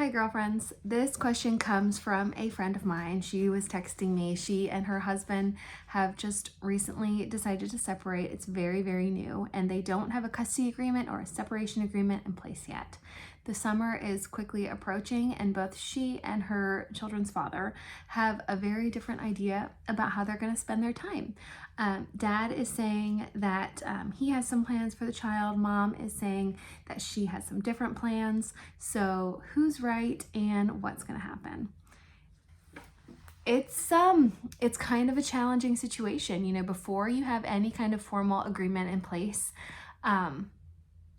Hi, girlfriends. This question comes from a friend of mine. She was texting me. She and her husband have just recently decided to separate. It's very, very new, and they don't have a custody agreement or a separation agreement in place yet. The summer is quickly approaching, and both she and her children's father have a very different idea about how they're going to spend their time. Dad is saying that he has some plans for the child. Mom is saying that she has some different plans. So who's right and what's going to happen? It's kind of a challenging situation. Before you have any kind of formal agreement in place,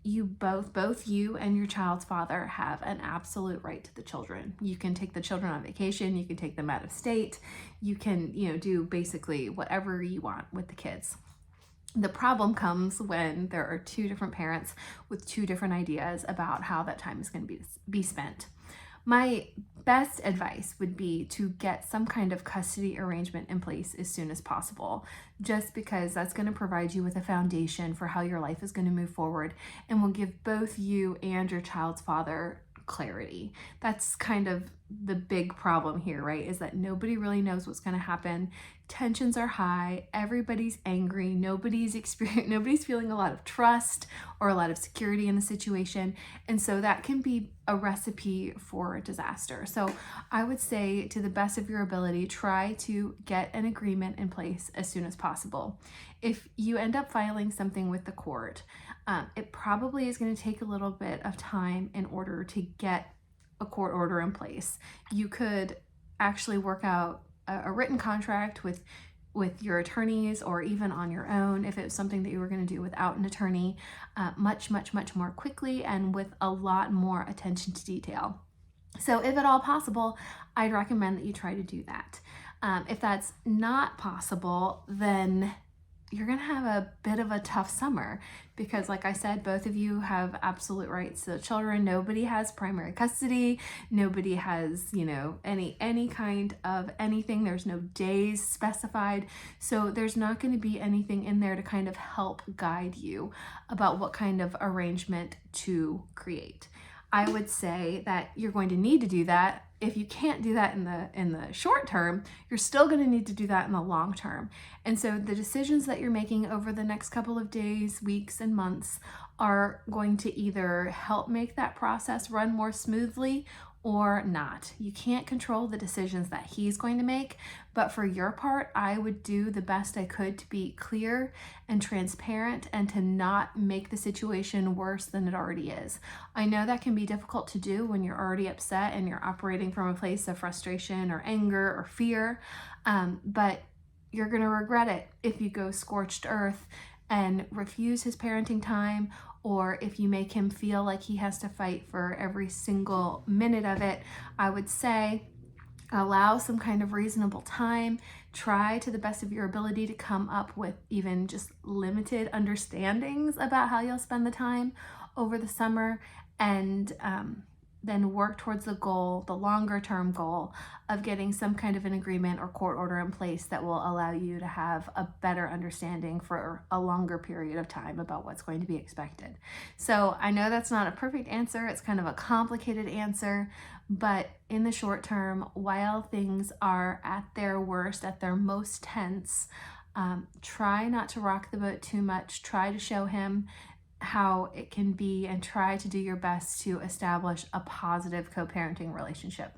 you both you and your child's father have an absolute right to the children. You can take the children on vacation, you can take them out of state, you can, do basically whatever you want with the kids. The problem comes when there are two different parents with two different ideas about how that time is going to be spent. My best advice would be to get some kind of custody arrangement in place as soon as possible, just because that's going to provide you with a foundation for how your life is going to move forward and will give both you and your child's father clarity. That's kind of the big problem here, right? Is that nobody really knows what's going to happen. Tensions are high, everybody's angry, nobody's feeling a lot of trust or a lot of security in the situation. And so that can be a recipe for disaster. So I would say, to the best of your ability, try to get an agreement in place as soon as possible. If you end up filing something with the court, it probably is going to take a little bit of time in order to get a court order in place. You could actually work out a written contract with your attorneys, or even on your own if it was something that you were going to do without an attorney, much more quickly and with a lot more attention to detail. So if at all possible, I'd recommend that you try to do that. If that's not possible, then you're going to have a bit of a tough summer because, like I said, both of you have absolute rights to the children. Nobody has primary custody. Nobody has, any kind of anything. There's no days specified. So there's not going to be anything in there to kind of help guide you about what kind of arrangement to create. I would say that you're going to need to do that. If you can't do that in the short term, you're still going to need to do that in the long term. And so the decisions that you're making over the next couple of days, weeks, and months are going to either help make that process run more smoothly or not. You can't control the decisions that he's going to make, but for your part, I would do the best I could to be clear and transparent and to not make the situation worse than it already is. I know that can be difficult to do when you're already upset and you're operating from a place of frustration or anger or fear, but you're going to regret it if you go scorched earth and refuse his parenting time, or if you make him feel like he has to fight for every single minute of it. I would say allow some kind of reasonable time. Try to the best of your ability to come up with even just limited understandings about how you'll spend the time over the summer, and then work towards the goal, the longer term goal of getting some kind of an agreement or court order in place that will allow you to have a better understanding for a longer period of time about what's going to be expected. So I know that's not a perfect answer. It's kind of a complicated answer, but in the short term, while things are at their worst, at their most tense, try not to rock the boat too much. Try to show him how it can be and try to do your best to establish a positive co-parenting relationship.